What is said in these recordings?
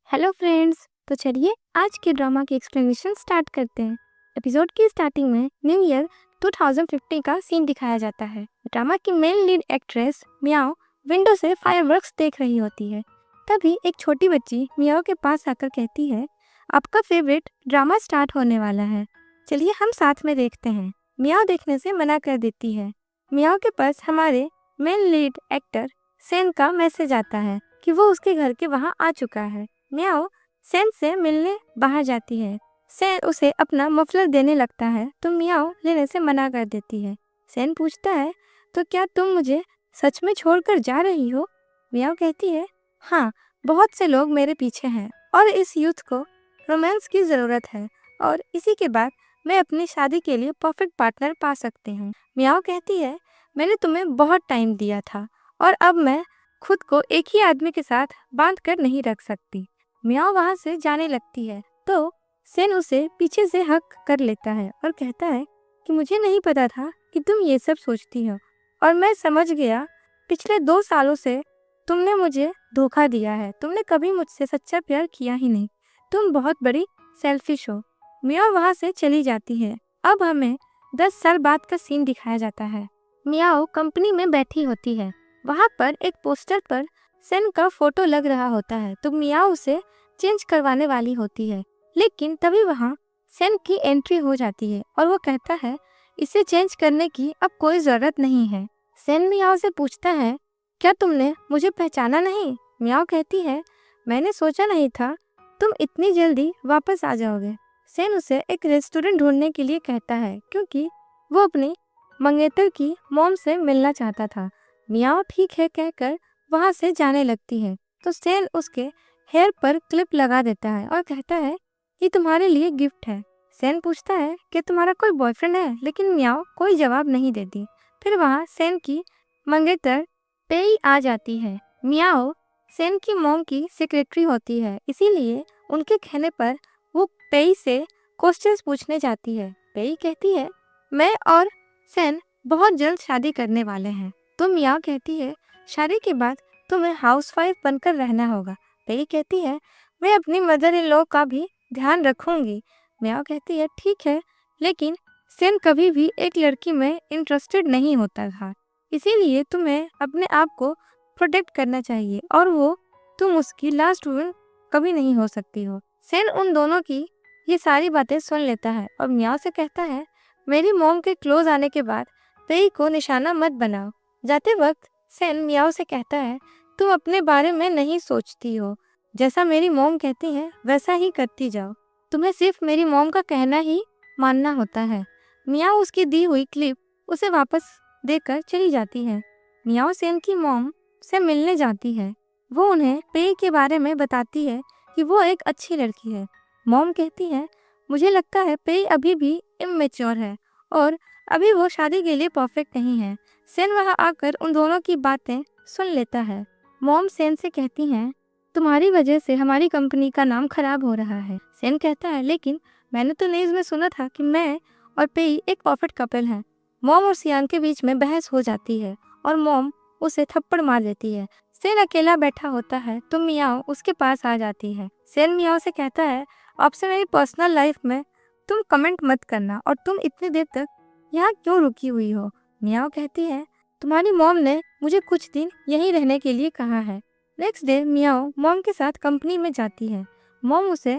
Hello friends. तो चलिए आज के ड्रामा की एक्सप्लेनेशन स्टार्ट करते हैं। एपिसोड की स्टार्टिंग में न्यू ईयर 2050 का सीन दिखाया जाता है। ड्रामा की main lead actress Miao window से फायरवर्क्स देख रही होती है। तभी एक छोटी बच्ची मियाओ के पास आकर कहती है, आपका फेवरेट ड्रामा स्टार्ट होने वाला है, चलिए हम साथ में देखते हैं। मियाओ देखने से मना कर देती है। मियाओ के पास हमारे मेन लीड एक्टर सेन का मैसेज आता है कि वो उसके घर के वहाँ आ चुका है। मियाओ सेन से मिलने बाहर जाती है। सेन उसे अपना मफलर देने लगता है तो मियाओ लेने से मना कर देती है। सेन पूछता है, तो क्या तुम मुझे सच में छोड़कर जा रही हो? मियाओ कहती है, हाँ, बहुत से लोग मेरे पीछे हैं और इस यूथ को रोमांस की ज़रूरत है और इसी के बाद मैं अपनी शादी के लिए परफेक्ट पार्टनर पा सकती हूँ। मियाओ कहती है, मैंने तुम्हें बहुत टाइम दिया था और अब मैं खुद को एक ही आदमी के साथ बांध कर नहीं रख सकती। मियाओ वहां से जाने लगती है तो सेन उसे पीछे से हक कर लेता है और कहता है कि मुझे नहीं पता था कि तुम ये सब सोचती हो और मैं समझ गया, पिछले 2 सालों से तुमने मुझे धोखा दिया है। तुमने कभी मुझसे सच्चा प्यार किया ही नहीं। तुम बहुत बड़ी सेल्फिश हो। मियाओ वहां से चली जाती है। अब हमें 10 साल बाद का सीन दिखाया जाता है। मियाओ कंपनी में बैठी होती है। वहां पर एक पोस्टर पर सेन का फोटो लग रहा होता है तो मियाओ उसे चेंज करवाने वाली होती है, लेकिन तभी वहां सेन की एंट्री हो जाती है और वो कहता है, इसे चेंज करने की अब कोई जरूरत नहीं है। सेन मियाओ से पूछता है, क्या तुमने मुझे पहचाना नहीं? मियाओ कहती है, मैंने सोचा नहीं था तुम इतनी जल्दी वापस आ जाओगे। सेन उसे एक रेस्टोरेंट ढूंढने के लिए कहता है क्योंकि वो अपनी मंगेतर की मॉम से मिलना चाहता था। मियाओ ठीक है कहकर वहां से जाने लगती है तो सेन उसके हेयर पर क्लिप लगा देता है और कहता है, ये तुम्हारे लिए गिफ्ट है। सेन पूछता है कि तुम्हारा कोई बॉयफ्रेंड है, लेकिन मियाओ कोई जवाब नहीं देती। फिर वहां सेन की मंगेतर पेई आ जाती है। मियाओ सेन की मॉम की सेक्रेटरी होती है, इसीलिए उनके कहने पर वो पेई से क्वेश्चंस पूछने जाती है। पेई कहती है, मैं और सेन बहुत जल्द शादी करने वाले हैं। तो मियाओ कहती है, शादी के बाद तुम्हें हाउसवाइफ बनकर रहना होगा। पेई कहती है, मैं अपनी मदर इन लॉ का भी ध्यान रखूंगी। मियाओ कहती है, ठीक है, लेकिन सेन कभी भी एक लड़की में इंटरेस्टेड नहीं होता था, इसीलिए तुम्हें अपने आप को प्रोटेक्ट करना चाहिए और तुम उसकी लास्ट वुमन कभी नहीं हो सकती हो। सेन उन दोनों की ये सारी बातें सुन लेता है और मियाओ से कहता है, मेरी मॉम के क्लोज आने के बाद पेई को निशाना मत बनाओ। जाते वक्त सेन मियाओ से कहता है, तुम अपने बारे में नहीं सोचती हो, जैसा मेरी मॉम कहती है वैसा ही करती जाओ। तुम्हें सिर्फ मेरी मॉम का कहना ही मानना होता है। मियाओ उसकी दी हुई क्लिप उसे वापस देकर चली जाती है। मियाओ सेन की मॉम से मिलने जाती है। वो उन्हें पेई के बारे में बताती है कि वो एक अच्छी लड़की है। मॉम कहती है, मुझे लगता है पेई अभी भी इमेच्योर है और अभी वो शादी के लिए परफेक्ट नहीं है। सेन वहां आकर उन दोनों की बातें सुन लेता है। मॉम सेन से कहती हैं, तुम्हारी वजह से हमारी कंपनी का नाम खराब हो रहा है। सेन कहता है, लेकिन मैंने तो न्यूज़ में सुना था कि मैं और पेई एक परफेक्ट कपल हैं। मॉम और सियान के बीच में बहस हो जाती है और मॉम उसे थप्पड़ मार देती है। सेन अकेला बैठा होता है तो मियाओ उसके पास आ जाती है। सेन मियाओ से कहता है, आपसे मेरी पर्सनल लाइफ में तुम कमेंट मत करना और तुम इतनी देर तक यहाँ क्यों रुकी हुई हो? मियाओ कहती है, तुम्हारी मॉम ने मुझे कुछ दिन यहीं रहने के लिए कहा है। नेक्स्ट डे मियाओ मॉम के साथ कंपनी में जाती है। मॉम उसे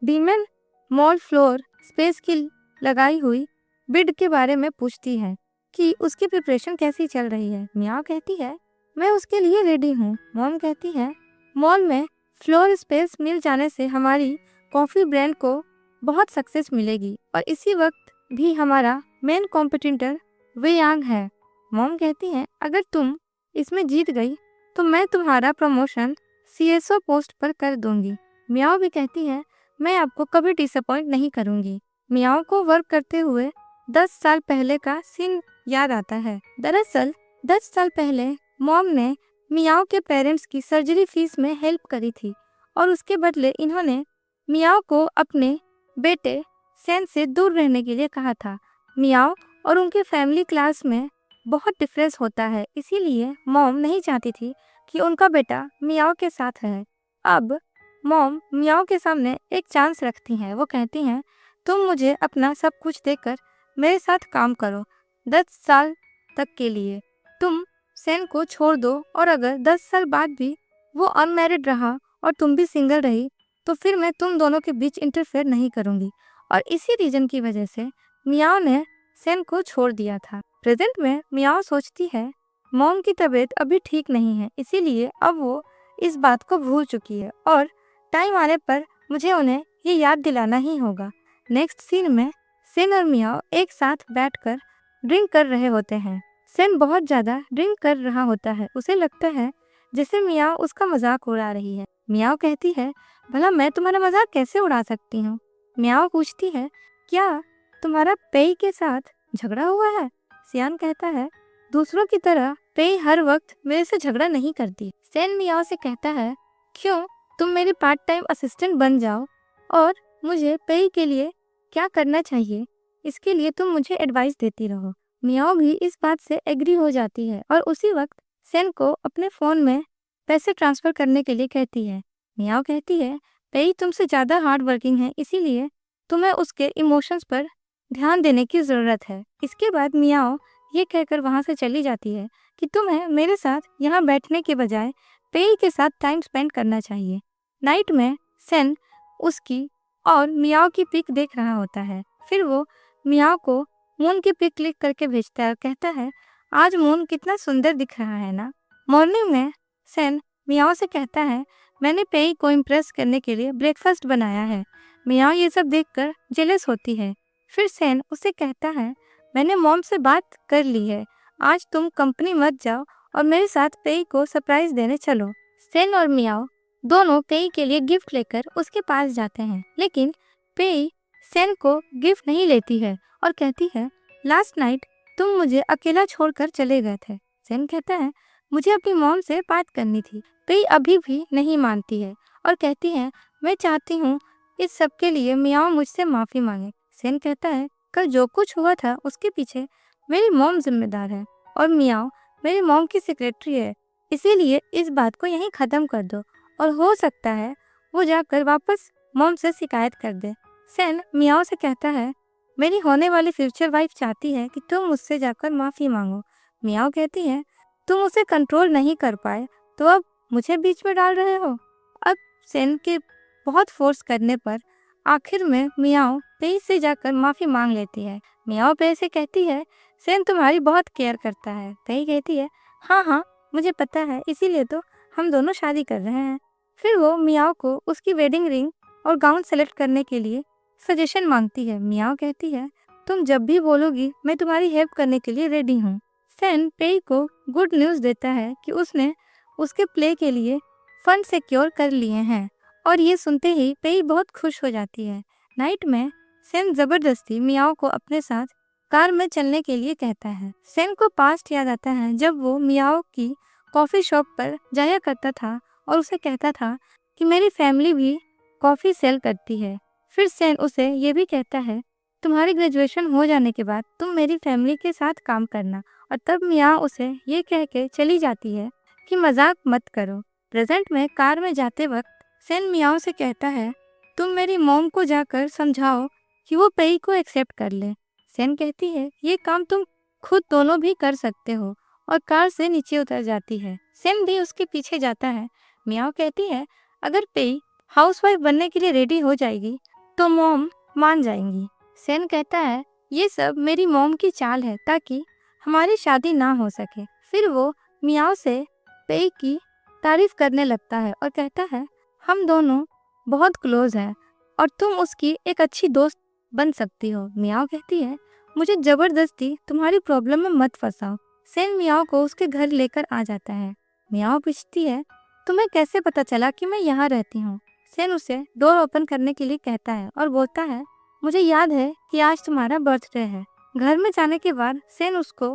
डीमन मॉल फ्लोर स्पेस की लगाई हुई बिड के बारे में पूछती है कि उसकी प्रिपरेशन कैसी चल रही है। मियाओ कहती है, मैं उसके लिए रेडी हूँ। मॉम कहती है, मॉल में फ्लोर स्पेस मिल जाने से हमारी कॉफ़ी ब्रांड को बहुत सक्सेस मिलेगी और इसी वक्त भी हमारा मेन कॉम्पिटिटर वेयांग है। मॉम कहती है, अगर तुम इसमें जीत गई तो मैं तुम्हारा प्रमोशन CSO पोस्ट पर कर दूंगी। मियाओ भी कहती है, मैं आपको कभी डिसअपॉइंट नहीं करूंगी। मियाओ को वर्क करते हुए 10 साल पहले का सीन याद आता है। दरअसल 10 साल पहले मॉम ने मियाओ के पेरेंट्स की सर्जरी फीस में हेल्प करी थी और उसके बदले इन्होंने मियाओ को अपने बेटे सेन से दूर रहने के लिए कहा था। मियाओ और उनके फैमिली क्लास में बहुत डिफरेंस होता है, इसीलिए मॉम नहीं चाहती थी कि उनका बेटा मियाओ के साथ रहे। अब मॉम मियाओ के सामने एक चांस रखती हैं। वो कहती हैं, तुम मुझे अपना सब कुछ देकर मेरे साथ काम करो 10 साल तक के लिए। तुम सेन को छोड़ दो और अगर 10 साल बाद भी वो अनमैरिड रहा और तुम भी सिंगल रही तो फिर मैं तुम दोनों के बीच इंटरफेयर नहीं करूंगी। और इसी रीजन की वजह से मियाओ ने सेन को छोड़ दिया था। प्रेजेंट में मियाओ सोचती है मॉम की तबीयत अभी ठीक नहीं है, इसीलिए अब वो इस बात को भूल चुकी है और टाइम आने पर मुझे उन्हें ये याद दिलाना ही होगा। नेक्स्ट सीन में सेन और मियाओ एक साथ बैठकर ड्रिंक कर रहे होते हैं। सेन बहुत ज्यादा ड्रिंक कर रहा होता है। उसे लगता है जैसे मियाओ उसका मजाक उड़ा रही है। मियाओ कहती है, भला मैं तुम्हारा मजाक कैसे उड़ा सकती हूँ? मियाओ पूछती है, क्या तुम्हारा पेई के साथ झगड़ा हुआ है? सियान कहता है, दूसरों की तरह पेई हर वक्त मेरे से झगड़ा नहीं करती। सेन मियाओ से कहता है, क्यों तुम मेरी पार्ट टाइम असिस्टेंट बन जाओ और मुझे पेई के लिए क्या करना चाहिए इसके लिए तुम मुझे एडवाइस देती रहो। मियाओ भी इस बात से एग्री हो जाती है और उसी वक्त सेन को अपने फोन में पैसे ट्रांसफर करने के लिए कहती है। मियाओ कहती है, पेई तुमसे ज्यादा हार्ड वर्किंग है, इसीलिए तुम्हें उसके इमोशंस पर ध्यान देने की जरूरत है। इसके बाद मियाओ ये कहकर वहां से चली जाती है कि तुम्हें मेरे साथ यहाँ बैठने के बजाय पेई के साथ टाइम स्पेंड करना चाहिए। नाइट में सेन उसकी और मियाओ की पिक देख रहा होता है। फिर वो मियाओ को मून की पिक क्लिक करके भेजता है और कहता है, आज मून कितना सुंदर दिख रहा है ना। मॉर्निंग में सेन मियाओ से कहता है, मैंने पेई को इम्प्रेस करने के लिए ब्रेकफास्ट बनाया है। मियाओ ये सब देखकर जेलस होती है। फिर सेन उसे कहता है, मैंने मॉम से बात कर ली है, आज तुम कंपनी मत जाओ और मेरे साथ पेई को सरप्राइज देने चलो। सेन और मियाओ दोनों पेई के लिए गिफ्ट लेकर उसके पास जाते हैं, लेकिन पेई सेन को गिफ्ट नहीं लेती है और कहती है, लास्ट नाइट तुम मुझे अकेला छोड़कर चले गए थे। सेन कहता है, मुझे अपनी मॉम से बात करनी थी। पेई अभी भी नहीं मानती है और कहती है, मैं चाहती हूँ इस सब के लिए मियाओ मुझसे माफी मांगे। सेन कहता है, कल जो कुछ हुआ था उसके पीछे मेरी मॉम जिम्मेदार है और मियाओ मेरी मॉम की सेक्रेटरी है, इसीलिए इस बात को यहीं खत्म कर दो और हो सकता है वो जाकर वापस मॉम से शिकायत कर दे। सेन मियाओ से कहता है, मेरी होने वाली फ्यूचर वाइफ चाहती है कि तुम मुझसे जाकर माफी मांगो। मियाओ कहती है, तुम उसे कंट्रोल नहीं कर पाए तो अब मुझे बीच में डाल रहे हो। अब सेन के बहुत फोर्स करने पर आखिर में मियाओ पेई से जाकर माफी मांग लेती है। मियाओ पेई से कहती है, सेन तुम्हारी बहुत केयर करता है। पेई कहती है, हाँ मुझे पता है, इसीलिए तो हम दोनों शादी कर रहे हैं। फिर वो मियाओ को उसकी वेडिंग रिंग और गाउन सेलेक्ट करने के लिए सजेशन मांगती है। मियाओ कहती है, तुम जब भी बोलोगी मैं तुम्हारी हेल्प करने के लिए रेडी हूँ। सेन पेई को गुड न्यूज़ देता है कि उसने उसके प्ले के लिए फंड सिक्योर कर लिए हैं और ये सुनते ही पेई बहुत खुश हो जाती है। नाइट में सेन जबरदस्ती मियाओ को अपने साथ कार में चलने के लिए कहता है। सेन को पास्ट याद आता है जब वो मियाओ की कॉफ़ी शॉप पर जाया करता था और उसे कहता था कि मेरी फैमिली भी कॉफ़ी सेल करती है। फिर सेन उसे ये भी कहता है, तुम्हारी ग्रेजुएशन हो जाने के बाद तुम मेरी फैमिली के साथ काम करना, और तब मियाओ उसे ये कह के चली जाती है कि मजाक मत करो। प्रेजेंट में कार में जाते वक्त सेन मियाओ से कहता है, तुम मेरी मॉम को जाकर समझाओ कि वो पेई को एक्सेप्ट कर ले। सेन कहती है, ये काम तुम खुद दोनों भी कर सकते हो, और कार से नीचे उतर जाती है। सेन भी उसके पीछे जाता है। मियाओ कहती है, अगर पेई हाउसवाइफ बनने के लिए रेडी हो जाएगी तो मॉम मान जाएंगी। सेन कहता है, ये सब मेरी मॉम की चाल है ताकि हमारी शादी ना हो सके। फिर वो मियाओ से पेई की तारीफ करने लगता है और कहता है, हम दोनों बहुत क्लोज हैं और तुम उसकी एक अच्छी दोस्त बन सकती हो। मियाओ कहती है, मुझे जबरदस्ती तुम्हारी प्रॉब्लम में मत फंसाओ। सेन मियाओ को उसके घर लेकर आ जाता है। मियाओ पूछती है, तुम्हें कैसे पता चला कि मैं यहाँ रहती हूँ? सेन उसे डोर ओपन करने के लिए कहता है और बोलता है, मुझे याद है कि आज तुम्हारा बर्थडे है। घर में जाने के बाद सेन उसको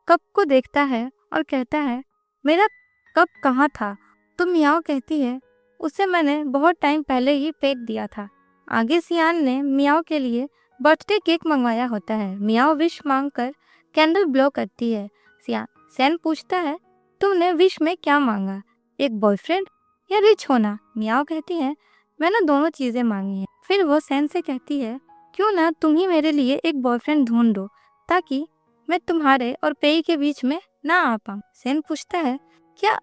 कप को देखता है और कहता है, मेरा कप कहाँ था? तो मियाओ कहती है, उसे मैंने बहुत टाइम पहले ही फेंक दिया था। आगे सियान ने मियाओ के लिए बर्थडे केक मंगवाया होता है। मियाओ विश मांगकर कैंडल ब्लो करती है। सेन पूछता है, तुमने विश में क्या मांगा, एक बॉयफ्रेंड या रिच होना? मियाओ कहती है, मैंने दोनों चीज़ें मांगी हैं। फिर वो सेन से कहती है, क्यों ना तुम ही मेरे लिए एक बॉयफ्रेंड ढूंढ दो ताकि मैं तुम्हारे और पेई के बीच में ना आ पाऊँ। सेन पूछता है, क्या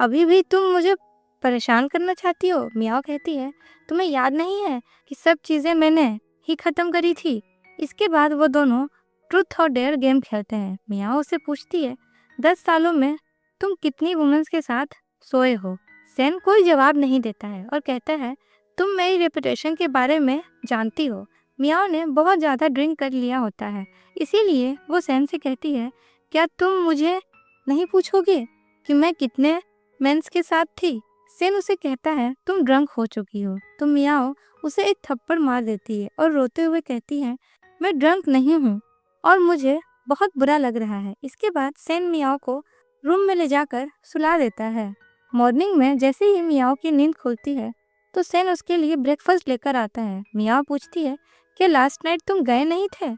अभी भी तुम मुझे परेशान करना चाहती हो? मियाओ कहती है, तुम्हें याद नहीं है कि सब चीज़ें मैंने ही ख़त्म करी थी। इसके बाद वो दोनों ट्रूथ और डेयर गेम खेलते हैं। मियाओ उसे पूछती है, 10 सालों में तुम कितनी वुमेन्स के साथ सोए हो? सेन कोई जवाब नहीं देता है और कहता है, तुम मेरी रेपुटेशन के बारे में जानती हो। मियाओ ने बहुत ज़्यादा ड्रिंक कर लिया होता है, इसीलिए वो सेन से कहती है, क्या तुम मुझे नहीं पूछोगे कि मैं कितने मेंस के साथ थी? सेन उसे कहता है, तुम ड्रंक हो चुकी हो। तो मियाओ उसे एक थप्पड़ मार देती है और रोते हुए कहती है, मैं ड्रंक नहीं हूँ और मुझे बहुत बुरा लग रहा है। इसके बाद सेन मियाओ को रूम में ले जाकर सुला देता है। मॉर्निंग में जैसे ही मियाओ की नींद खुलती है तो सेन उसके लिए ब्रेकफास्ट लेकर आता है। मियाओ पूछती है, कि लास्ट नाइट तुम गए नहीं थे?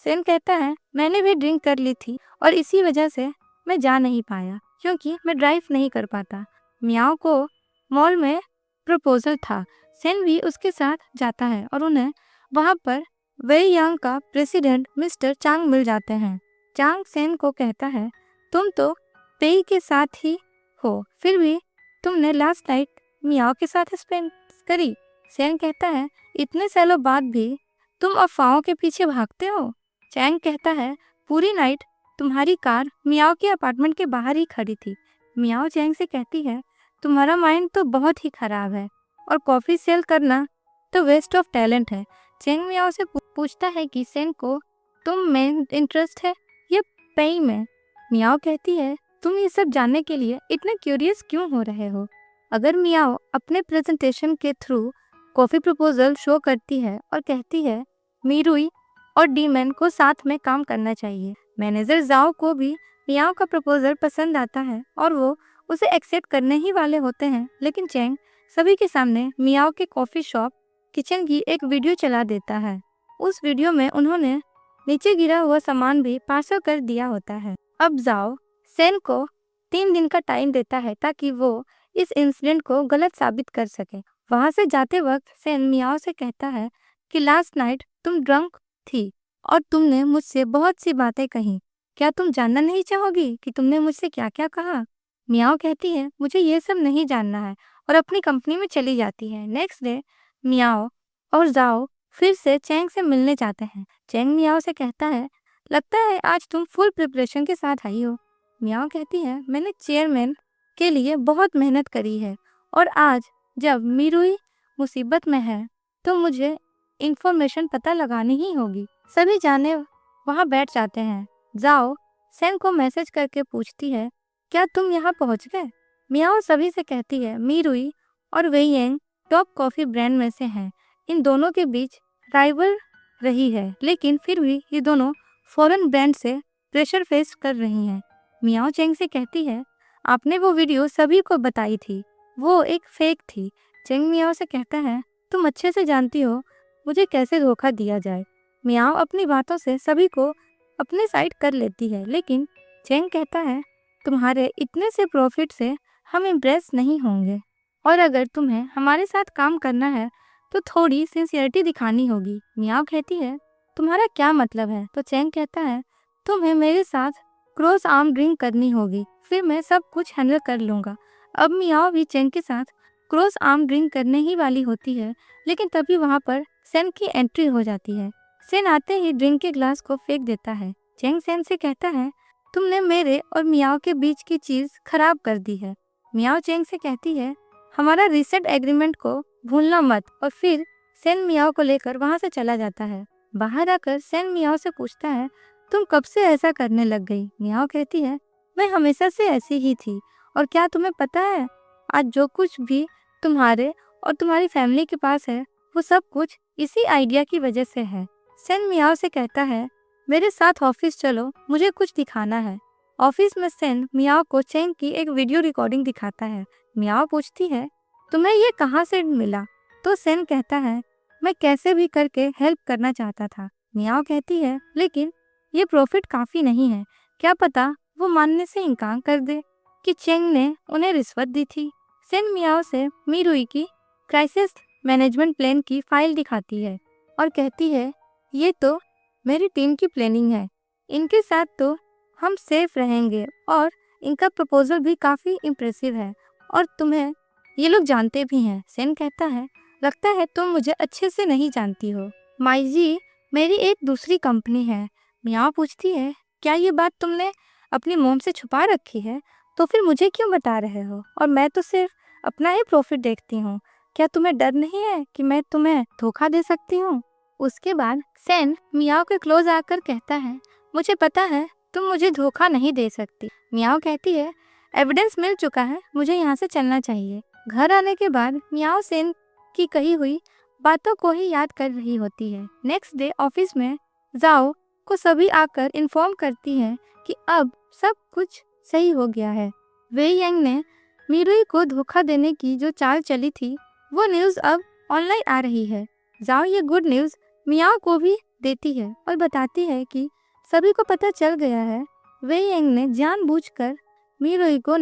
सेन कहता है, मैंने भी ड्रिंक कर ली थी और इसी वजह से मैं जा नहीं पाया क्योंकि मैं ड्राइव नहीं कर पाता। मियाओ को मॉल में प्रपोजल था। सेन भी उसके साथ जाता है और उन्हें वहाँ पर वेई यांग का प्रेसिडेंट मिस्टर चांग मिल जाते हैं। चांग सेन को कहता है, तुम तो पेई के साथ ही हो, फिर भी तुमने लास्ट नाइट मियाओ के साथ स्पेंड करी। सेन कहता है, इतने सालों बाद भी तुम अफवाहों के पीछे भागते हो। चैंग कहता है, पूरी नाइट तुम्हारी कार मियाओ के अपार्टमेंट के बाहर ही खड़ी थी। मियाओ चैंग से कहती है, तुम्हारा माइंड तो बहुत ही खराब है और कॉफ़ी सेल करना तो वेस्ट ऑफ टैलेंट है। चैंग मियाओ से पूछता है कि सेन को तुम में इंटरेस्ट है या पेई में? मियाओ कहती है, तुम ये सब जानने के लिए इतने क्यूरियस क्यों हो रहे हो? अगर मियाओ अपने प्रेजेंटेशन के थ्रू कॉफ़ी प्रपोजल शो करती है और कहती है, मीरुई और डीमन को साथ में काम करना चाहिए। मैनेजर जाओ को भी मियाओ का प्रपोजल पसंद आता है और वो उसे एक्सेप्ट करने ही वाले होते हैं, लेकिन चैंग सभी के सामने मियाओ के कॉफ़ी शॉप किचन की एक वीडियो चला देता है। उस वीडियो में उन्होंने नीचे गिरा हुआ सामान भी पार्सल कर दिया होता है। अब जाओ सेन को 3 दिन का टाइम देता है ताकि वो इस इंसिडेंट को गलत साबित कर सके। वहाँ से जाते वक्त सेन मियाओ से कहता है कि लास्ट नाइट तुम ड्रंक थी और तुमने मुझसे बहुत सी बातें कही। क्या तुम जानना नहीं चाहोगी कि तुमने मुझसे क्या क्या कहा? मियाओ कहती है, मुझे ये सब नहीं जानना है और अपनी कंपनी में चली जाती है। नेक्स्ट डे मियाओ और जाओ फिर से चैंग से मिलने जाते हैं। चैंग मियाओ से कहता है, लगता है आज तुम फुल प्रिपरेशन के साथ आई हो। मियाओ कहती है, मैंने चेयरमैन के लिए बहुत मेहनत करी है और आज जब मीरुई मुसीबत में है तो मुझे इंफॉर्मेशन पता लगानी ही होगी। सभी जाने वहाँ बैठ जाते हैं। जाओ सेन को मैसेज करके पूछती है, क्या तुम यहाँ पहुँच गए? मियाओ सभी से कहती है, मीरुई और वेइयांग टॉप कॉफ़ी ब्रांड में से हैं। इन दोनों के बीच राइवल रही है, लेकिन फिर भी ये दोनों फॉरेन ब्रांड से प्रेशर फेस कर रही हैं। मियाओ चैंग से कहती है, आपने वो वीडियो सभी को बताई थी, वो एक फेक थी। चैंग मियाओ से कहता है, तुम अच्छे से जानती हो मुझे कैसे धोखा दिया जाए। मियाओ अपनी बातों से सभी को अपने साइड कर लेती है, लेकिन चैंग कहता है, तुम्हारे इतने से प्रॉफिट से हम इम्प्रेस नहीं होंगे और अगर तुम्हें हमारे साथ काम करना है तो थोड़ी सिंसियरिटी दिखानी होगी। मियाओ कहती है, तुम्हारा क्या मतलब है? तो चैंग कहता है, तुम्हें मेरे साथ क्रॉस आर्म ड्रिंक करनी होगी, फिर मैं सब कुछ हैंडल कर लूँगा। अब मियाओ भी चैंग के साथ क्रॉस आर्म ड्रिंक करने ही वाली होती है, लेकिन तभी वहाँ पर सेन की एंट्री हो जाती है। सेन आते ही ड्रिंक के ग्लास को फेंक देता है। चैंग सेन से कहता है, तुमने मेरे और मियाओ के बीच की चीज़ खराब कर दी है। मियाओ चैंग से कहती है, हमारा रीसेट एग्रीमेंट को भूलना मत, और फिर सेन मियाओ को लेकर वहाँ से चला जाता है। बाहर आकर सेन मियाओ से पूछता है, तुम कब से ऐसा करने लग गई? मियाओ कहती है, मैं हमेशा से ऐसी ही थी और क्या तुम्हें पता है आज जो कुछ भी तुम्हारे और तुम्हारी फैमिली के पास है वो सब कुछ इसी आइडिया की वजह से है। सेन मियाओ से कहता है, मेरे साथ ऑफिस चलो, मुझे कुछ दिखाना है। ऑफिस में सेन मियाओ को चैंग की एक वीडियो रिकॉर्डिंग दिखाता है। मियाओ पूछती है, तुम्हें ये कहाँ से मिला? तो सेन कहता है, मैं कैसे भी करके हेल्प करना चाहता था। मियाओ कहती है, लेकिन ये प्रॉफिट काफ़ी नहीं है, क्या पता वो मानने से इनकार कर दे कि चैंग ने उन्हें रिश्वत दी थी। सेन मियाओ से मीरुई की क्राइसिस मैनेजमेंट प्लान की फाइल दिखाती है और कहती है, ये तो मेरी टीम की प्लानिंग है, इनके साथ तो हम सेफ रहेंगे और इनका प्रपोजल भी काफ़ी इम्प्रेसिव है और तुम्हें ये लोग जानते भी हैं। सेन कहता है, लगता है तुम मुझे अच्छे से नहीं जानती हो। माइजी मेरी एक दूसरी कंपनी है। मियाओ पूछती है, क्या ये बात तुमने अपनी मोम से छुपा रखी है? तो फिर मुझे क्यों बता रहे हो? और मैं तो सिर्फ अपना ही प्रॉफिट देखती हूँ। क्या तुम्हें डर नहीं है कि मैं तुम्हें धोखा दे सकती हूँ? उसके बाद सेन मियाओ के क्लोज आकर कहता है, मुझे पता है तुम मुझे धोखा नहीं दे सकती। मियाओ कहती है, एविडेंस मिल चुका है, मुझे यहाँ से चलना चाहिए। घर आने के बाद मियाओ सेन की कही हुई बातों को ही याद कर रही होती है। नेक्स्ट डे ऑफिस में जाओ को सभी आकर इन्फॉर्म करती है कि अब सब कुछ सही हो गया है। वेई यांग ने मिरुई को धोखा देने की जो चाल चली थी वो न्यूज़ अब ऑनलाइन आ रही है। जाओ ये गुड न्यूज़ मियाओ को भी देती है और बताती है कि सभी को पता चल गया है वेई यांग ने जानबूझकर मिरुई को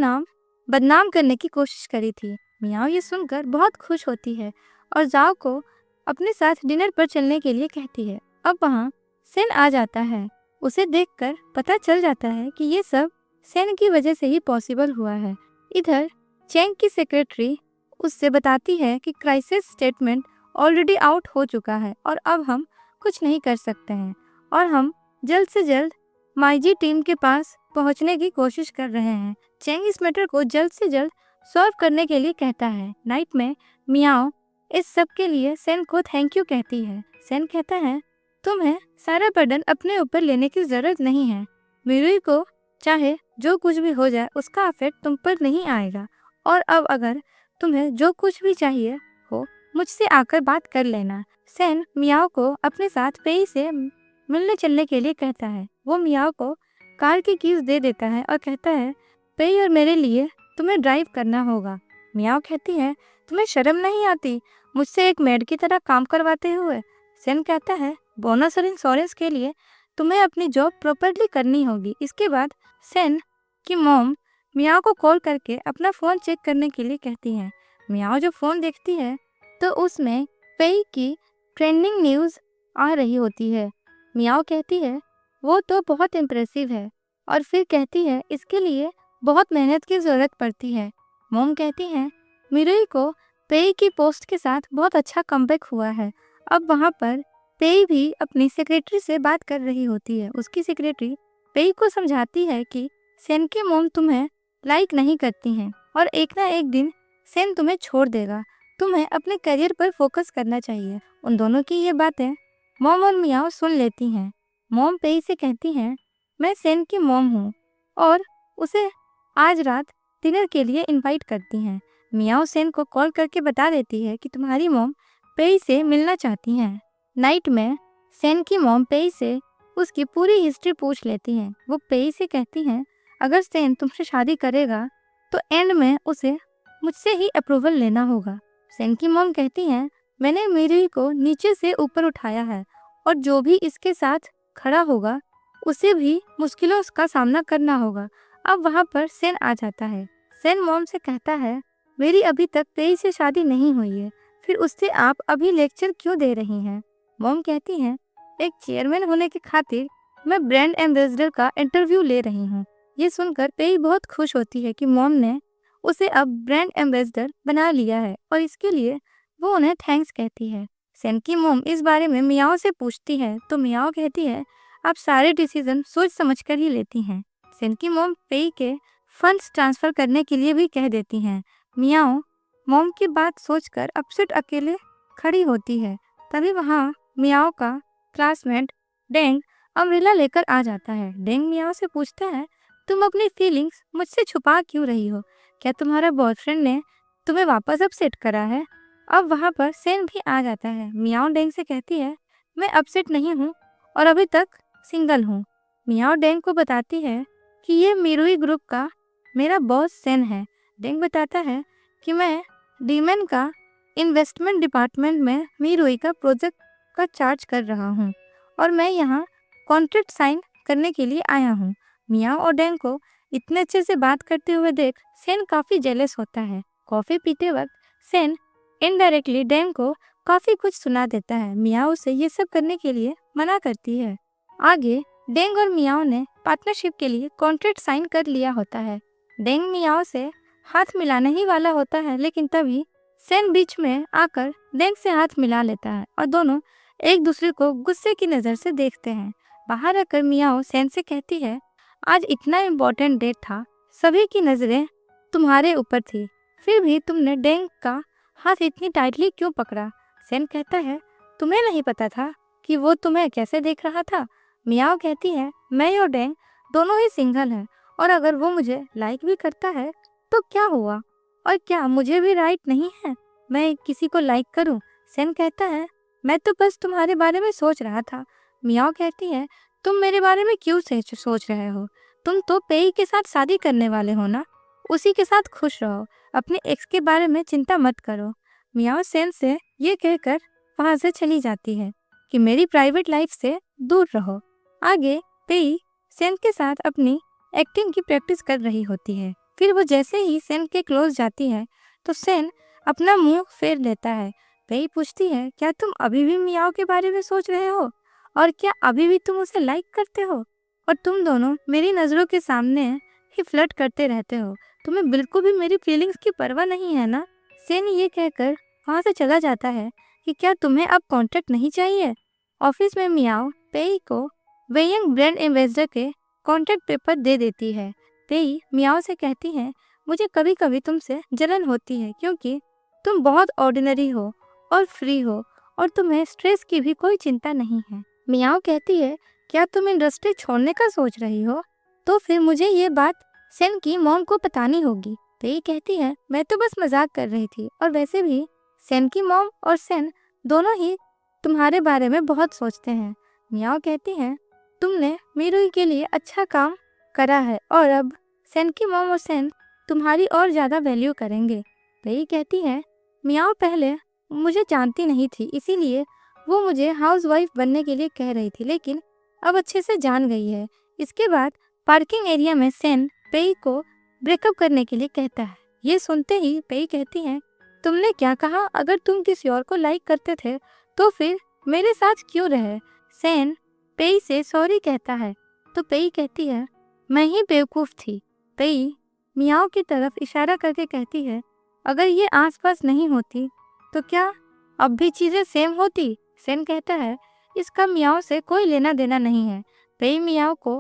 बदनाम करने की कोशिश करी थी। मियाओ ये सुनकर बहुत खुश होती है और जाओ को अपने साथ डिनर पर चलने के लिए कहती है। अब वहाँ सेन आ जाता है। उसे देखकर पता चल जाता है कि ये सब सेन की वजह से ही पॉसिबल हुआ है। इधर चेंग की सेक्रेटरी उससे बताती है कि क्राइसिस स्टेटमेंट ऑलरेडी आउट हो चुका है और अब हम कुछ नहीं कर सकते हैं और हम जल्द से जल्द माइजी टीम के पास पहुंचने की कोशिश कर रहे हैं। चेंग इस मैटर को जल्द से जल्द सॉल्व करने के लिए कहता है। नाइट में मियाओ इस सब के लिए सेन को थैंक यू कहती है। सेन कहता है, तुम्हें सारा बर्डन अपने ऊपर लेने की जरूरत नहीं है। मिरुई को चाहे जो कुछ भी हो जाए उसका इफेक्ट तुम पर नहीं आएगा और अब अगर तुम्हें जो कुछ भी चाहिए हो मुझसे आकर बात कर लेना। सेन मियाओ को अपने साथ पेई से मिलने चलने के लिए कहता है। वो मियाओ को कार की कीज दे देता है और कहता है, पेई और मेरे लिए तुम्हें ड्राइव करना होगा। मियाओ कहती है, तुम्हें शर्म नहीं आती मुझसे एक मेड की तरह काम करवाते हुए? सेन कहता है, बोनस और इंश्योरेंस के लिए तुम्हें अपनी जॉब प्रॉपरली करनी होगी। इसके बाद सेन की मॉम मियाओ को कॉल करके अपना फ़ोन चेक करने के लिए कहती है। मियाओ जो फ़ोन देखती है तो उसमें पेई की ट्रेंडिंग न्यूज़ आ रही होती है। मियाओ कहती है, वो तो बहुत इम्प्रेसिव है और फिर कहती है इसके लिए बहुत मेहनत की ज़रूरत पड़ती है। मॉम कहती है, मिरुई को पेई की पोस्ट के साथ बहुत अच्छा कमबैक हुआ है। अब वहाँ पर पेई भी अपनी सेक्रेटरी से बात कर रही होती है। उसकी सेक्रेटरी पेई को समझाती है कि सेन की मॉम तुम्हें लाइक नहीं करती हैं और एक ना एक दिन सेन तुम्हें छोड़ देगा। तुम्हें अपने करियर पर फोकस करना चाहिए। उन दोनों की ये बातें मॉम और मियाओ सुन लेती हैं। मॉम पेई से कहती हैं, मैं सेन की मॉम हूँ और उसे आज रात डिनर के लिए इनवाइट करती हैं। मियाओ सेन को कॉल करके बता देती है कि तुम्हारी मॉम पेई से मिलना चाहती हैं। नाइट में सेन की मॉम पेई से उसकी पूरी हिस्ट्री पूछ लेती हैं। वो पेई से कहती हैं, अगर सेन तुमसे शादी करेगा तो एंड में उसे मुझसे ही अप्रूवल लेना होगा। सेन की मॉम कहती हैं, मैंने मिरुई को नीचे से ऊपर उठाया है और जो भी इसके साथ खड़ा होगा उसे भी मुश्किलों का सामना करना होगा। अब वहाँ पर सेन आ जाता है। सेन मॉम से कहता है, मेरी अभी तक पेई से शादी नहीं हुई है, फिर उससे आप अभी लेक्चर क्यों दे रही हैं? मॉम कहती हैं, एक चेयरमैन होने की खातिर मैं ब्रांड एम्बेसडर का इंटरव्यू ले रही हूँ। ये सुनकर पेई बहुत खुश होती है कि मॉम ने उसे अब ब्रांड एम्बेसडर बना लिया है और इसके लिए वो उन्हें थैंक्स कहती है। सेन की मॉम इस बारे में मियाओ से पूछती है तो मियाओ कहती है, आप सारे डिसीजन सोच समझ कर ही लेती हैं। सेन की मॉम पेई के फंड्स ट्रांसफ़र करने के लिए भी कह देती हैं। मियाओ मॉम की बात सोचकर अपसेट अकेले खड़ी होती है। तभी वहाँ मियाओ का क्लासमेट डेंग अम्ब्रेला लेकर आ जाता है। डेंग मियाओ से पूछता है, तुम अपनी फीलिंग्स मुझसे छुपा क्यों रही हो? क्या तुम्हारा बॉयफ्रेंड ने तुम्हें वापस अपसेट करा है? अब वहाँ पर सेन भी आ जाता है। मियाओ डेंग से कहती है, मैं अपसेट नहीं हूँ और अभी तक सिंगल हूँ। मियाओ डेंग को बताती है कि ये मिरुई ग्रुप का मेरा बॉस सेन है। डेंग बताता है कि मैं डीमन का इन्वेस्टमेंट डिपार्टमेंट में मिरुई का प्रोजेक्ट का चार्ज कर रहा हूँ और मैं यहाँ कॉन्ट्रैक्ट साइन करने के लिए आया हूँ। मियाओ और डेंग को इतने अच्छे से बात करते हुए देख सेन काफ़ी जेलस होता है। कॉफ़ी पीते वक्त सेन इनडायरेक्टली डेंग को काफी कुछ सुना देता है। मियाओ उसे ये सब करने के लिए मना करती है। आगे डेंग और मियाओ ने पार्टनरशिप के लिए कॉन्ट्रैक्ट साइन कर लिया होता है। डेंग मियाओ से हाथ मिलाने ही वाला होता है, लेकिन तभी सेन बीच में आकर डेंग से हाथ मिला लेता है और दोनों एक दूसरे को गुस्से की नज़र से देखते हैं। बाहर आकर मियाओ सेन से कहती है, आज इतना इम्पोर्टेंट डेट था, सभी की नज़रें तुम्हारे ऊपर थी, फिर भी तुमने डेंग का हाथ इतनी टाइटली क्यों पकड़ा? सेन कहता है, तुम्हें नहीं पता था कि वो तुम्हें कैसे देख रहा था? मियाओ कहती है, मैं और डेंग दोनों ही सिंगल हैं और अगर वो मुझे लाइक भी करता है तो क्या हुआ? और क्या मुझे भी राइट नहीं है मैं किसी को लाइक करूं? सेन कहता है, मैं तो बस तुम्हारे बारे में सोच रहा था। मियाओ कहती है, तुम मेरे बारे में क्यों सोच रहे हो? तुम तो पेई के साथ शादी करने वाले हो ना, उसी के साथ खुश रहो, अपने एक्स के बारे में चिंता मत करो। मियाओ सेन से ये कहकर वहां से चली जाती है कि मेरी प्राइवेट लाइफ से दूर रहो। आगे पेई सेन के साथ अपनी एक्टिंग की प्रैक्टिस कर रही होती है। फिर वो जैसे ही सेन के क्लोज जाती है तो सेन अपना मुंह फेर लेता है। पेई पूछती है, क्या तुम अभी भी मियाओ के बारे में सोच रहे हो? और क्या अभी भी तुम उसे लाइक करते हो? और तुम दोनों मेरी नज़रों के सामने ही फ्लर्ट करते रहते हो, तुम्हें बिल्कुल भी मेरी फीलिंग्स की परवाह नहीं है ना? सेन ये कहकर वहाँ से चला जाता है कि क्या तुम्हें अब कॉन्ट्रैक्ट नहीं चाहिए? ऑफिस में मियाओ पेई को वेयंग ब्रांड एम्बेसडर के कॉन्ट्रैक्ट पेपर दे देती है। पेई मियाओ से कहती है, मुझे कभी कभी तुमसे जलन होती है क्योंकि तुम बहुत ऑर्डिनरी हो और फ्री हो और तुम्हें स्ट्रेस की भी कोई चिंता नहीं है। मियाओ कहती है, क्या तुम इंडस्ट्री छोड़ने का सोच रही हो? तो फिर मुझे ये बात सेन की मॉम को बतानी होगी। पेई कहती है, मैं तो बस मजाक कर रही थी और वैसे भी सेन की मॉम और सेन दोनों ही तुम्हारे बारे में बहुत सोचते हैं। मियाओ कहती है, तुमने मीरू के लिए अच्छा काम करा है और अब सेन की मॉम और सेन तुम्हारी और ज़्यादा वैल्यू करेंगे। पेई कहती है, मियाओ पहले मुझे जानती नहीं थी, इसीलिए वो मुझे हाउसवाइफ बनने के लिए कह रही थी, लेकिन अब अच्छे से जान गई है। इसके बाद पार्किंग एरिया में सेन पेई को ब्रेकअप करने के लिए कहता है। ये सुनते ही पेई कहती है, तुमने क्या कहा? अगर तुम किसी और को लाइक करते थे तो फिर मेरे साथ क्यों रहे? सेन पेई से सॉरी कहता है तो पेई कहती है, मैं ही बेवकूफ़ थी। पेई मियाओ की तरफ इशारा करके कहती है, अगर ये आसपास नहीं होती तो क्या अब भी चीज़ें सेम होती? सेन कहता है, इसका मियाओ से कोई लेना देना नहीं है। पेई मियाओ को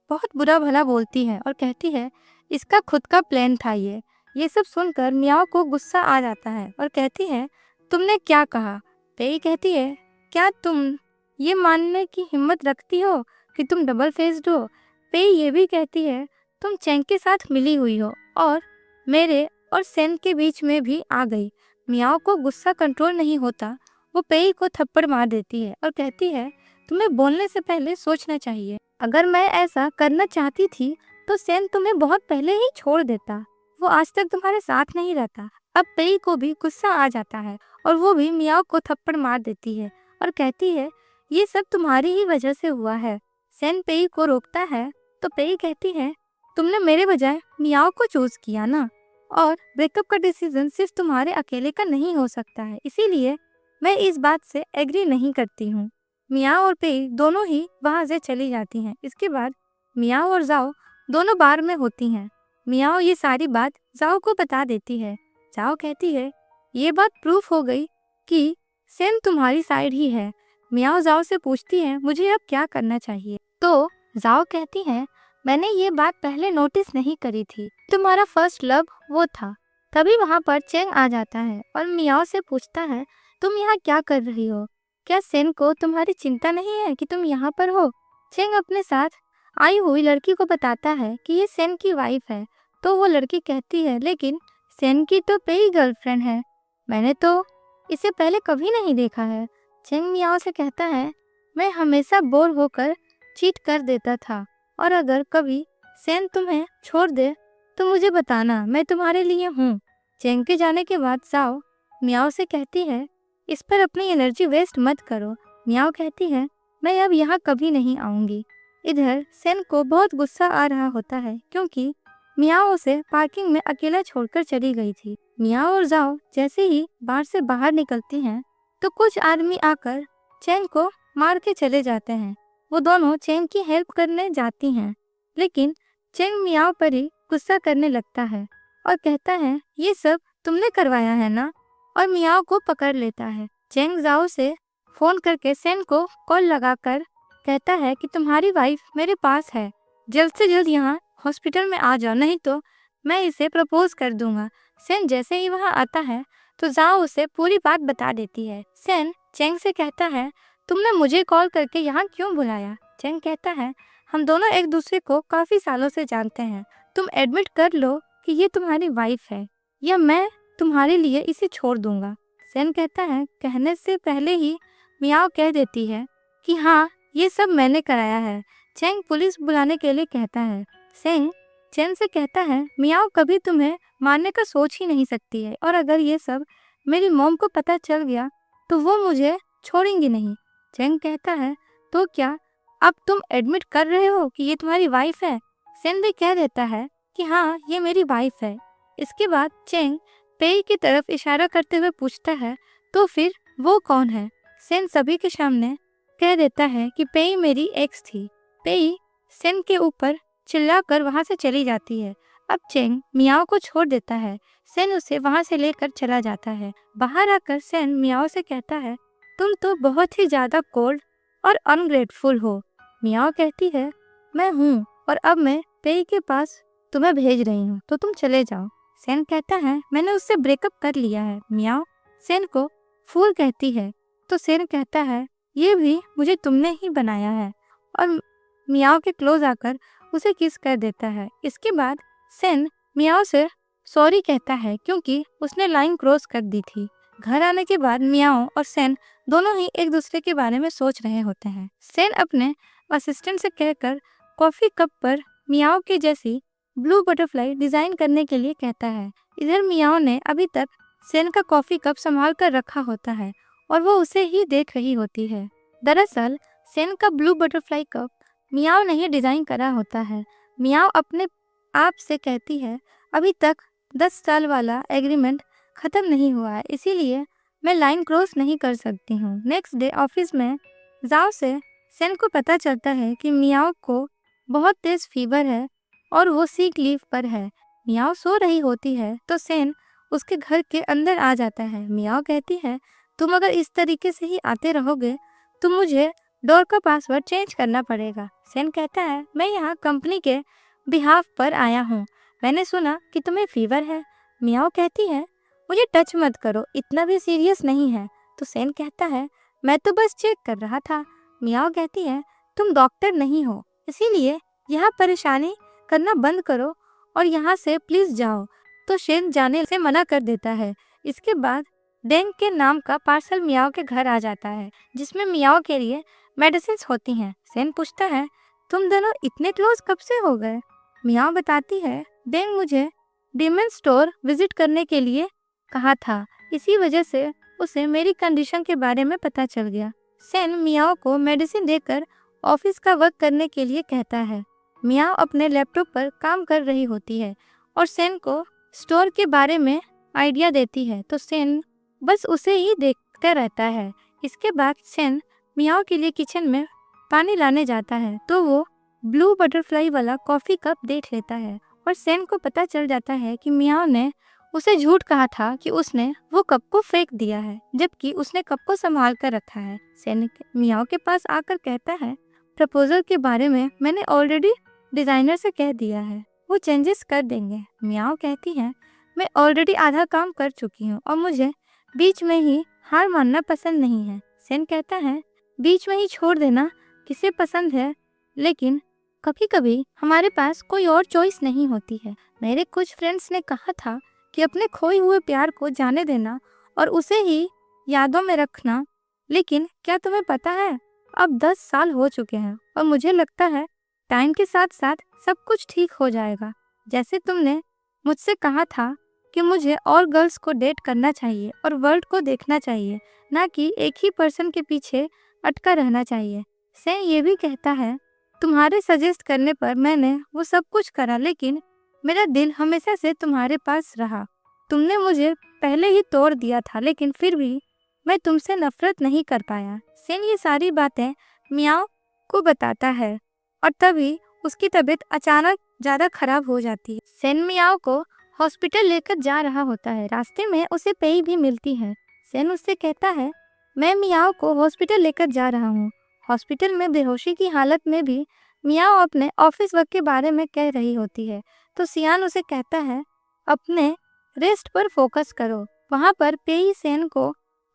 बहुत बुरा भला बोलती है और कहती है, इसका खुद का प्लान था ये सब सुनकर मियाओ को गुस्सा आ जाता है और कहती है, तुमने क्या कहा? पेई कहती है, क्या तुम ये मानने की हिम्मत रखती हो कि तुम डबल फेस्ड हो? पेई ये भी कहती है, तुम चैंग के साथ मिली हुई हो और मेरे और सेन के बीच में भी आ गई। मियाओ को गुस्सा कंट्रोल नहीं होता, वो पेई को थप्पड़ मार देती है और कहती है, तुम्हें बोलने से पहले सोचना चाहिए। अगर मैं ऐसा करना चाहती थी तो सेन तुम्हें बहुत पहले ही छोड़ देता, वो आज तक तुम्हारे साथ नहीं रहता। अब पेई को भी गुस्सा आ जाता है और वो भी मियाओ को थप्पड़ मार देती है और कहती है, ये सब तुम्हारी ही वजह से हुआ है। सेन पेई को रोकता है तो पेई कहती है, तुमने मेरे बजाय मियाओ को चूज किया ना, और ब्रेकअप का डिसीजन सिर्फ तुम्हारे अकेले का नहीं हो सकता है, इसीलिए मैं इस बात से एग्री नहीं करती हूँ। मियाओ और पेई दोनों ही वहाँ से चली जाती हैं। इसके बाद मियाओ और जाओ दोनों बार में होती हैं। मियाओ ये सारी बात जाओ को बता देती है। जाओ कहती है, ये बात प्रूफ हो गई कि सेन तुम्हारी साइड ही है। मियाओ जाओ से पूछती है, मुझे अब क्या करना चाहिए? तो जाओ कहती है, मैंने ये बात पहले नोटिस नहीं करी थी, तुम्हारा फर्स्ट लव वो था। तभी वहाँ पर चेंग आ जाता है और मियाओ से पूछता है, तुम यहाँ क्या कर रही हो? क्या सेन को तुम्हारी चिंता नहीं है कि तुम यहाँ पर हो? चेंग अपने साथ आई हुई लड़की को बताता है कि ये सेन की वाइफ है। तो वो लड़की कहती है, लेकिन सेन की तो पेई गर्लफ्रेंड है, मैंने तो इसे पहले कभी नहीं देखा है। चेंग मियाओ से कहता है, मैं हमेशा बोर होकर चीट कर देता था और अगर कभी सेन तुम्हें छोड़ दे तो मुझे बताना, मैं तुम्हारे लिए हूँ। चेंग के जाने के बाद जाओ मियाओ से कहती है, इस पर अपनी एनर्जी वेस्ट मत करो। मियाओ कहती है, मैं अब यहाँ कभी नहीं आऊँगी। इधर सेन को बहुत गुस्सा आ रहा होता है क्योंकि मियाओ उसे पार्किंग में अकेला छोड़कर चली गई थी। मियाओ और जाओ जैसे ही बार से बाहर निकलती हैं तो कुछ आदमी आकर चेंग को मार के चले जाते हैं। वो दोनों चेंग की हेल्प करने जाती हैं, लेकिन चेंग मियाओ पर ही गुस्सा करने लगता है और कहता है ये सब तुमने करवाया है ना, और मियाओ को पकड़ लेता है। चेंग जाओ से फोन करके सेन को कॉल लगाकर कहता है कि तुम्हारी वाइफ मेरे पास है, जल्द से जल्द यहाँ हॉस्पिटल में आ जाओ, नहीं तो मैं इसे प्रपोज कर दूंगा। सेन जैसे ही वहाँ आता है तो जाओ उसे पूरी बात बता देती है। सेन चेंग से कहता है तुमने मुझे कॉल करके यहाँ क्यों बुलाया? चेंग कहता है हम दोनों एक दूसरे को काफी सालों से जानते हैं, तुम एडमिट कर लो कि ये तुम्हारी वाइफ है या मैं तुम्हारे लिए इसे छोड़ दूंगा। सेन कहता है कहने से पहले ही मियाओ कह देती है कि हाँ ये सब मैंने कराया है। चेंग पुलिस बुलाने के लिए कहता है। सेन चेन से कहता है मियाओ कभी तुम्हें मारने का सोच ही नहीं सकती है, और अगर ये सब मेरी मॉम को पता चल गया तो वो मुझे छोड़ेंगी नहीं। चेंग कहता है तो क्या अब तुम एडमिट कर रहे हो कि ये तुम्हारी वाइफ है? सेन भी कह देता है कि हाँ ये मेरी वाइफ है। इसके बाद चेंग पेई की तरफ इशारा करते हुए पूछता है तो फिर वो कौन है? सेन सभी के सामने कह देता है कि पेई मेरी एक्स थी। पेई सेन के ऊपर चिल्लाकर वहां से चली जाती है। अब चेंग मियाओ को छोड़ देता है। सेन उसे वहां से लेकर चला जाता है। बाहर आकर सेन मियाओ से कहता है तुम तो बहुत ही ज्यादा कोल्ड और अनग्रेटफुल हो। मियाओ कहती है मैं हूँ, और अब मैं पेई के पास तुम्हें भेज रही हूँ तो तुम चले जाओ। सेन कहता है मैंने उससे ब्रेकअप कर लिया है। मियाओ सेन को फूल कहती है तो सेन कहता है ये भी मुझे तुमने ही बनाया है, और मियाओ के क्लोज आकर उसे किस कर देता है। इसके बाद सेन मियाओ से सॉरी कहता है क्योंकि उसने लाइन क्रॉस कर दी थी। घर आने के बाद मियाओ और सेन दोनों ही एक दूसरे के बारे में सोच रहे होते हैं। सेन अपने असिस्टेंट से कहकर कॉफी कप पर मियाओ की जैसी ब्लू बटरफ्लाई डिजाइन करने के लिए कहता है। इधर मियाओ ने अभी तक सेन का कॉफी कप संभाल कर रखा होता है और वो उसे ही देख रही होती है। दरअसल सेन का ब्लू बटरफ्लाई कप मियाओ ने ही डिजाइन करा होता है। मियाओ अपने आप से कहती है अभी तक 10 साल वाला एग्रीमेंट खत्म नहीं हुआ है, इसीलिए मैं लाइन क्रॉस नहीं कर सकती हूँ। नेक्स्ट डे ऑफिस में जाओ से सेन को पता चलता है कि मियाओ को बहुत तेज फीवर है और वो सीक लीव पर है। मियाओ सो रही होती है तो सेन उसके घर के अंदर आ जाता है। मियाओ कहती है तुम अगर इस तरीके से ही आते रहोगे तो मुझे डोर का पासवर्ड चेंज करना पड़ेगा। सेन कहता है मैं यहाँ कंपनी के बिहाफ पर आया हूँ, मैंने सुना कि तुम्हें फीवर है। मियाओ कहती है मुझे टच मत करो, इतना भी सीरियस नहीं है। तो सेन कहता है मैं तो बस चेक कर रहा था। मियाओ कहती है तुम डॉक्टर नहीं हो, इसीलिए यहाँ परेशानी करना बंद करो और यहाँ से प्लीज जाओ। तो सेन जाने से मना कर देता है। इसके बाद डेंग के नाम का पार्सल मियाओ के घर आ जाता है, जिसमें मियाओ के लिए मेडिसिन होती हैं। सेन पूछता है तुम दोनों इतने क्लोज कब से हो गए? मियाओ बताती है डेंग मुझे डीमन स्टोर विजिट करने के लिए कहा था, इसी वजह से उसे मेरी कंडीशन के बारे में पता चल गया। सेन मियाओ को मेडिसिन देकर ऑफिस का वर्क करने के लिए कहता है। मियाओ अपने लैपटॉप पर काम कर रही होती है और सेन को स्टोर के बारे में आइडिया देती है, तो सेन बस उसे ही देखता रहता है। इसके बाद सेन मियाओ के लिए किचन में पानी लाने जाता है तो वो ब्लू बटरफ्लाई वाला कॉफी कप देख लेता है और सेन को पता चल जाता है कि मियाओ ने उसे झूठ कहा था कि उसने वो कप को फेंक दिया है, जबकि उसने कप को संभाल कर रखा है। सेन मियाओ के पास आकर कहता है प्रपोजल के बारे में मैंने ऑलरेडी डिजाइनर से कह दिया है, वो चेंजेस कर देंगे। मियाओ कहती है मैं ऑलरेडी आधा काम कर चुकी हूँ और मुझे बीच में ही हार मानना पसंद नहीं है। सेन कहता है बीच में ही छोड़ देना किसे पसंद है, लेकिन कभी कभी हमारे पास कोई और चॉइस नहीं होती है। मेरे कुछ फ्रेंड्स ने कहा था कि अपने खोए हुए प्यार को जाने देना और उसे ही यादों में रखना, लेकिन क्या तुम्हें पता है अब 10 साल हो चुके हैं और मुझे लगता है टाइम के साथ साथ सब कुछ ठीक हो जाएगा। जैसे तुमने मुझसे कहा था कि मुझे और गर्ल्स को डेट करना चाहिए और वर्ल्ड को देखना चाहिए, ना कि एक ही पर्सन के पीछे अटका रहना चाहिए। सेन ये भी कहता है तुम्हारे सजेस्ट करने पर मैंने वो सब कुछ करा, लेकिन मेरा दिल हमेशा से तुम्हारे पास रहा। तुमने मुझे पहले ही तोड़ दिया था, लेकिन फिर भी मैं तुमसे नफरत नहीं कर पाया। सेन ये सारी बातें मियाओ को बताता है और तभी उसकी तबीयत अचानक ज़्यादा खराब हो जाती है। सेन मियाओ को हॉस्पिटल लेकर जा रहा होता है। रास्ते में उसे पेई भी मिलती है। सेन उससे कहता है, मैं मियाओ को हॉस्पिटल लेकर जा रहा हूँ। हॉस्पिटल में बेहोशी की हालत में भी मियाओ अपने ऑफिस वर्क के बारे में कह रही होती है, तो सियान उसे कहता है, अपने रेस्ट पर फोकस करो। वहाँ पर पेई सेन को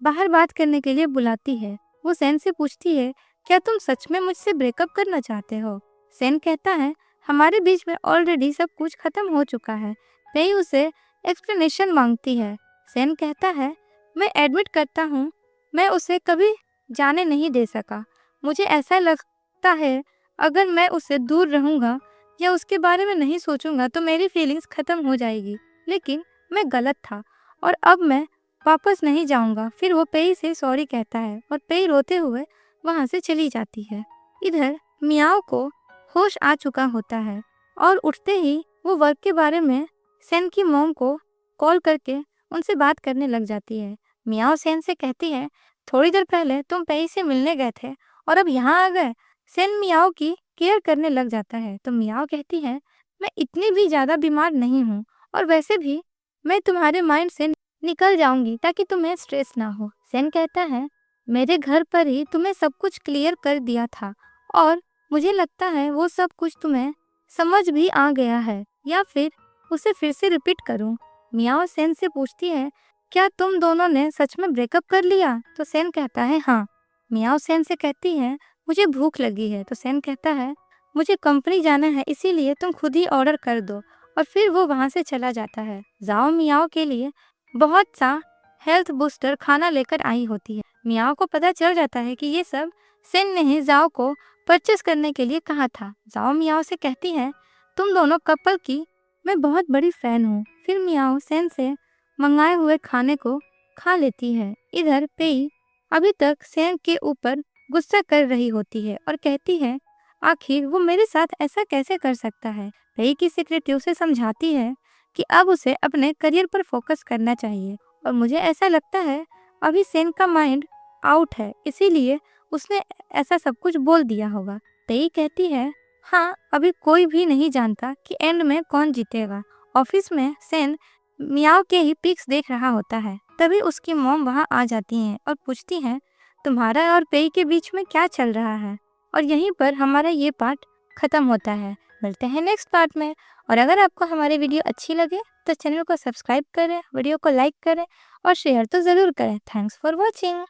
बाहर बात करने के लिए बुलाती है। वो सेन से पूछती है, क्या तुम सच में मुझसे ब्रेकअप करना चाहते हो? सेन कहता है, हमारे बीच में ऑलरेडी सब कुछ खत्म हो चुका है। पेई उसे एक्सप्लेनेशन मांगती है। सेन कहता है, मैं एडमिट करता हूँ, मैं उसे कभी जाने नहीं दे सका। मुझे ऐसा लगता है अगर मैं उससे दूर रहूँगा या उसके बारे में नहीं सोचूंगा तो मेरी फीलिंग्स खत्म हो जाएगी। लेकिन मैं गलत था और अब मैं वापस नहीं जाऊंगा। फिर वो पेई से सॉरी कहता है और पेई रोते हुए वहाँ से चली जाती है। इधर मियाओ को होश आ चुका होता है और उठते ही वो वर्क के बारे में सेन की मॉम को कॉल करके उनसे बात करने लग जाती है। मियाओ सेन से कहती है, थोड़ी देर पहले तुम पेई से मिलने गए थे और अब यहाँ आ गए। सेन मियाओ की केयर करने लग जाता है। तो मियाओ कहती है, मैं इतनी भी ज़्यादा बीमार नहीं हूँ और वैसे भी मैं तुम्हारे माइंड से निकल जाऊंगी ताकि तुम्हें स्ट्रेस ना हो। सेन कहता है, मेरे घर पर ही तुम्हें सब कुछ क्लियर कर दिया था और मुझे लगता है वो सब कुछ तुम्हें समझ भी आ गया है, या फिर उसे फिर से रिपीट करूं? मियाओ सेन से पूछती है, क्या तुम दोनों ने सच में ब्रेकअप कर लिया? तो सेन कहता है, हाँ। मियाओ सेन से कहती है, मुझे भूख लगी है। तो सेन कहता है, मुझे कंपनी जाना है, इसीलिए तुम खुद ही ऑर्डर कर दो। और फिर वो वहाँ से चला जाता है। जाओ मियाओ के लिए बहुत सा हेल्थ बूस्टर खाना लेकर आई होती है। मियाओ को पता चल जाता है कि ये सब सेन ने ही जाओ को परचेस करने के लिए कहा था। जाओ मियाओ से कहती है, तुम दोनों कपल की मैं बहुत बड़ी फैन हूँ। फिर मियाओ सेन से मंगाए हुए खाने को खा लेती है। इधर पेई अभी तक सेन के ऊपर गुस्सा कर रही होती है और कहती है, आखिर वो मेरे साथ ऐसा कैसे कर सकता है? पेई की सेक्रेटरी उसे समझाती है कि अब उसे अपने करियर पर फोकस करना चाहिए और मुझे ऐसा लगता है अभी सेन का माइंड आउट है, इसीलिए उसने ऐसा सब कुछ बोल दिया होगा। पेई कहती है, हाँ, अभी कोई भी नहीं जानता कि एंड में कौन जीतेगा। ऑफिस में सेन मियाओ के ही पिक्स देख रहा होता है। तभी उसकी मॉम वहाँ आ जाती हैं और पूछती हैं, तुम्हारा और पेई के बीच में क्या चल रहा है? और यहीं पर हमारा ये पार्ट खत्म होता है। मिलते हैं नेक्स्ट पार्ट में। और अगर आपको हमारी वीडियो अच्छी लगे तो चैनल को सब्सक्राइब करें, वीडियो को लाइक करें और शेयर तो ज़रूर करें। Thanks for watching.